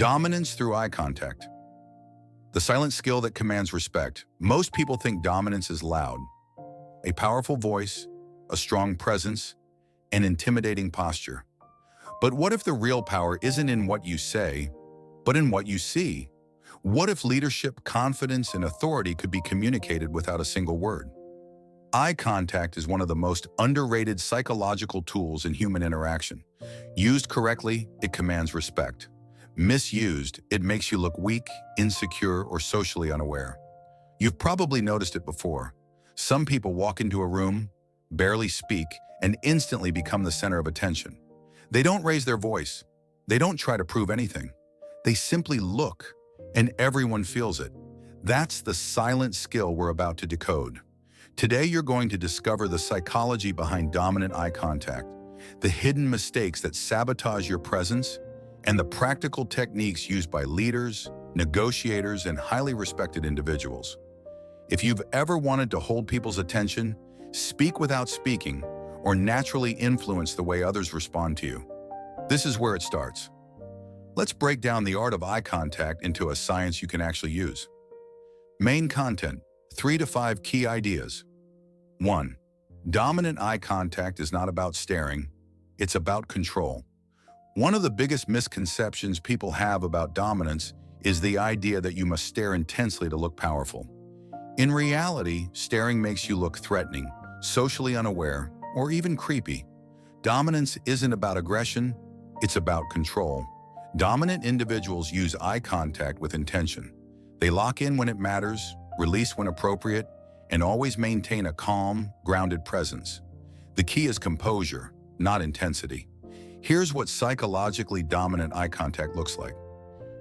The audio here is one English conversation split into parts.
Dominance through eye contact. The silent skill that commands respect. Most people think dominance is loud. A powerful voice, a strong presence, an intimidating posture. But what if the real power isn't in what you say, but in what you see? What if leadership, confidence, and authority could be communicated without a single word? Eye contact is one of the most underrated psychological tools in human interaction. Used correctly, it commands respect. Misused, it makes you look weak, insecure, or socially unaware. You've probably noticed it before. Some people walk into a room, barely speak, and instantly become the center of attention. They don't raise their voice. They don't try to prove anything. They simply look, and everyone feels it. That's the silent skill we're about to decode. Today, you're going to discover the psychology behind dominant eye contact, the hidden mistakes that sabotage your presence, and the practical techniques used by leaders, negotiators, and highly respected individuals. If you've ever wanted to hold people's attention, speak without speaking, or naturally influence the way others respond to you, this is where it starts. Let's break down the art of eye contact into a science you can actually use. Main content, 3 to 5 key ideas. 1. Dominant eye contact is not about staring, it's about control. One of the biggest misconceptions people have about dominance is the idea that you must stare intensely to look powerful. In reality, staring makes you look threatening, socially unaware, or even creepy. Dominance isn't about aggression, it's about control. Dominant individuals use eye contact with intention. They lock in when it matters, release when appropriate, and always maintain a calm, grounded presence. The key is composure, not intensity. Here's what psychologically dominant eye contact looks like.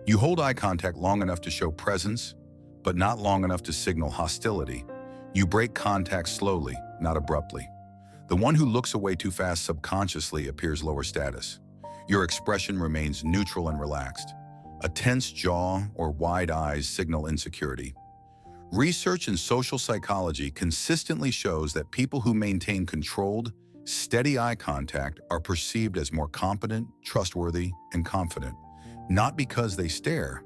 You hold eye contact long enough to show presence, but not long enough to signal hostility. You break contact slowly, not abruptly. The one who looks away too fast subconsciously appears lower status. Your expression remains neutral and relaxed. A tense jaw or wide eyes signal insecurity. Research in social psychology consistently shows that people who maintain controlled, steady eye contact are perceived as more competent, trustworthy, and confident, not because they stare,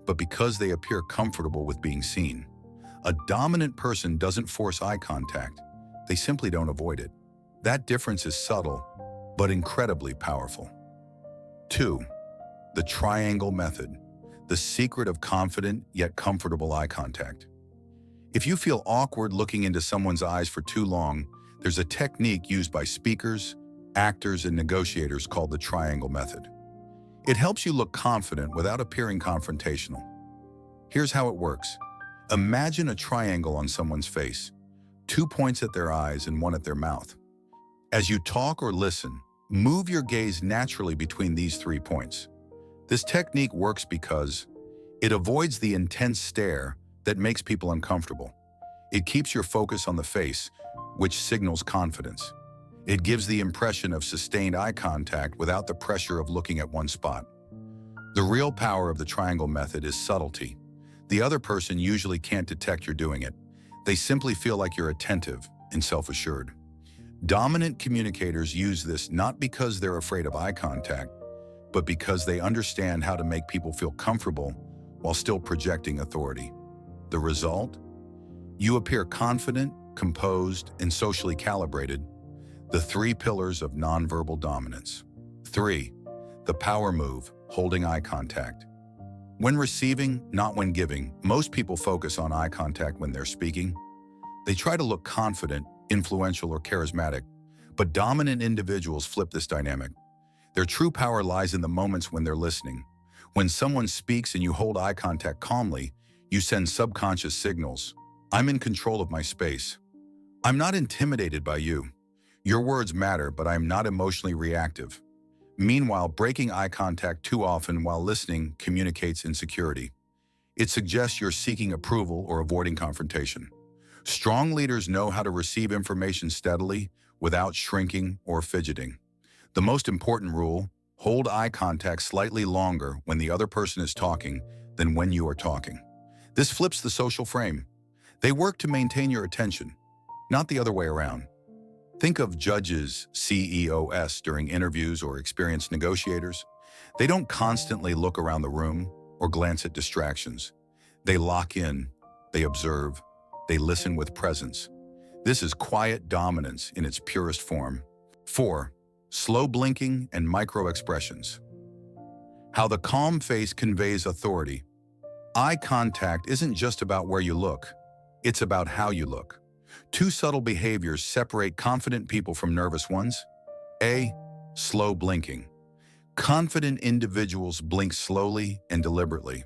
but because they appear comfortable with being seen. A dominant person doesn't force eye contact, they simply don't avoid it. That difference is subtle, but incredibly powerful. 2. The triangle method, the secret of confident yet comfortable eye contact. If you feel awkward looking into someone's eyes for too long, there's a technique used by speakers, actors, and negotiators called the triangle method. It helps you look confident without appearing confrontational. Here's how it works. Imagine a triangle on someone's face, 2 points at their eyes and 1 at their mouth. As you talk or listen, move your gaze naturally between these 3 points. This technique works because it avoids the intense stare that makes people uncomfortable. It keeps your focus on the face, which signals confidence. It gives the impression of sustained eye contact without the pressure of looking at one spot. The real power of the triangle method is subtlety. The other person usually can't detect you're doing it. They simply feel like you're attentive and self-assured. Dominant communicators use this not because they're afraid of eye contact, but because they understand how to make people feel comfortable while still projecting authority. The result? You appear confident, composed, and socially calibrated, the 3 pillars of nonverbal dominance. 3. The power move, holding eye contact. When receiving, not when giving, most people focus on eye contact when they're speaking. They try to look confident, influential, or charismatic, but dominant individuals flip this dynamic. Their true power lies in the moments when they're listening. When someone speaks and you hold eye contact calmly, you send subconscious signals. I'm in control of my space. I'm not intimidated by you. Your words matter, but I'm not emotionally reactive. Meanwhile, breaking eye contact too often while listening communicates insecurity. It suggests you're seeking approval or avoiding confrontation. Strong leaders know how to receive information steadily without shrinking or fidgeting. The most important rule, hold eye contact slightly longer when the other person is talking than when you are talking. This flips the social frame. They work to maintain your attention, not the other way around. Think of judges, CEOs during interviews or experienced negotiators. They don't constantly look around the room or glance at distractions. They lock in, they observe, they listen with presence. This is quiet dominance in its purest form. 4. Slow blinking and micro-expressions. How the calm face conveys authority. Eye contact isn't just about where you look, it's about how you look. Two subtle behaviors separate confident people from nervous ones. A. Slow blinking. Confident individuals blink slowly and deliberately.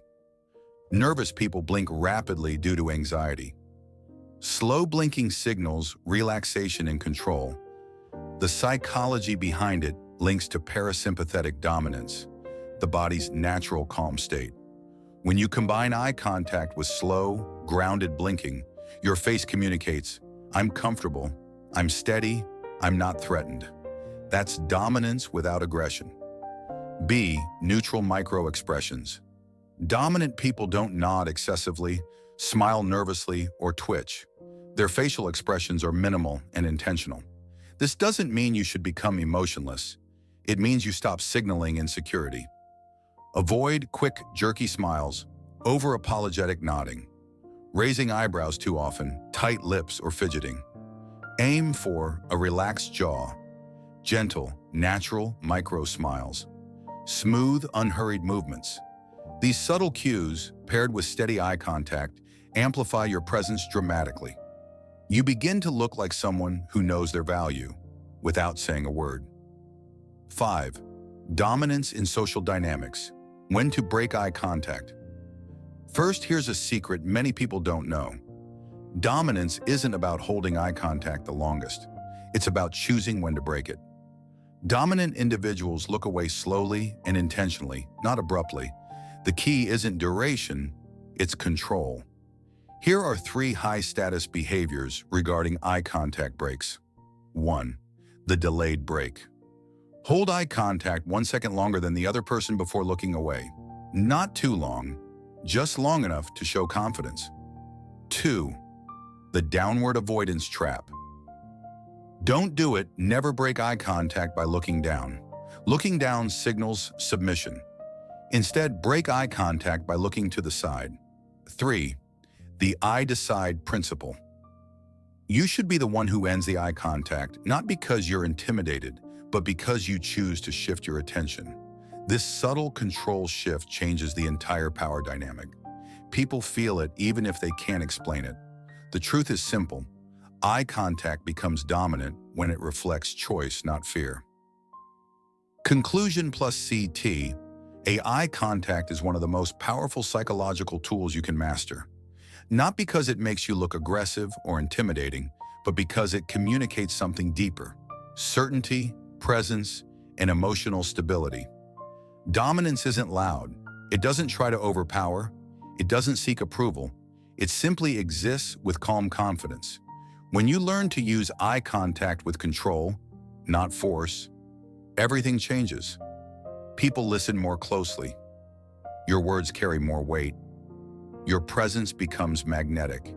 Nervous people blink rapidly due to anxiety. Slow blinking signals relaxation and control. The psychology behind it links to parasympathetic dominance, the body's natural calm state. When you combine eye contact with slow, grounded blinking, your face communicates, I'm comfortable, I'm steady, I'm not threatened. That's dominance without aggression. B. Neutral micro-expressions. Dominant people don't nod excessively, smile nervously, or twitch. Their facial expressions are minimal and intentional. This doesn't mean you should become emotionless. It means you stop signaling insecurity. Avoid quick, jerky smiles, over-apologetic nodding, raising eyebrows too often, tight lips, or fidgeting. Aim for a relaxed jaw, gentle, natural, micro-smiles, smooth, unhurried movements. These subtle cues, paired with steady eye contact, amplify your presence dramatically. You begin to look like someone who knows their value without saying a word. 5. Dominance in social dynamics. When to break eye contact. First, here's a secret many people don't know. Dominance isn't about holding eye contact the longest. It's about choosing when to break it. Dominant individuals look away slowly and intentionally, not abruptly. The key isn't duration, it's control. Here are 3 high-status behaviors regarding eye contact breaks. 1. The delayed break. Hold eye contact 1 second longer than the other person before looking away. Not too long, just long enough to show confidence. 2. The downward avoidance trap. Don't do it, never break eye contact by looking down. Looking down signals submission. Instead, break eye contact by looking to the side. 3. The I decide principle. You should be the one who ends the eye contact, not because you're intimidated, but because you choose to shift your attention. This subtle control shift changes the entire power dynamic. People feel it even if they can't explain it. The truth is simple. Eye contact becomes dominant when it reflects choice, not fear. Conclusion plus CT. Eye contact is one of the most powerful psychological tools you can master. Not because it makes you look aggressive or intimidating, but because it communicates something deeper: certainty, presence, and emotional stability. Dominance isn't loud. It doesn't try to overpower. It doesn't seek approval. It simply exists with calm confidence. When you learn to use eye contact with control, not force, everything changes. People listen more closely. Your words carry more weight. Your presence becomes magnetic.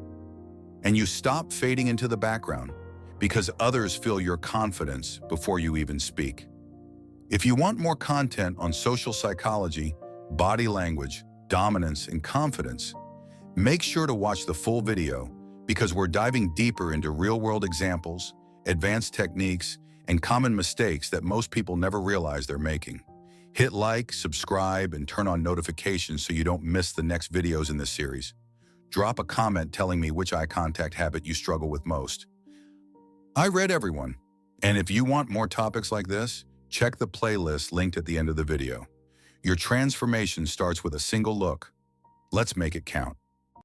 And you stop fading into the background because others feel your confidence before you even speak. If you want more content on social psychology, body language, dominance, and confidence, make sure to watch the full video because we're diving deeper into real-world examples, advanced techniques, and common mistakes that most people never realize they're making. Hit like, subscribe, and turn on notifications so you don't miss the next videos in this series. Drop a comment telling me which eye contact habit you struggle with most. I read everyone, and if you want more topics like this, check the playlist linked at the end of the video. Your transformation starts with a single look. Let's make it count.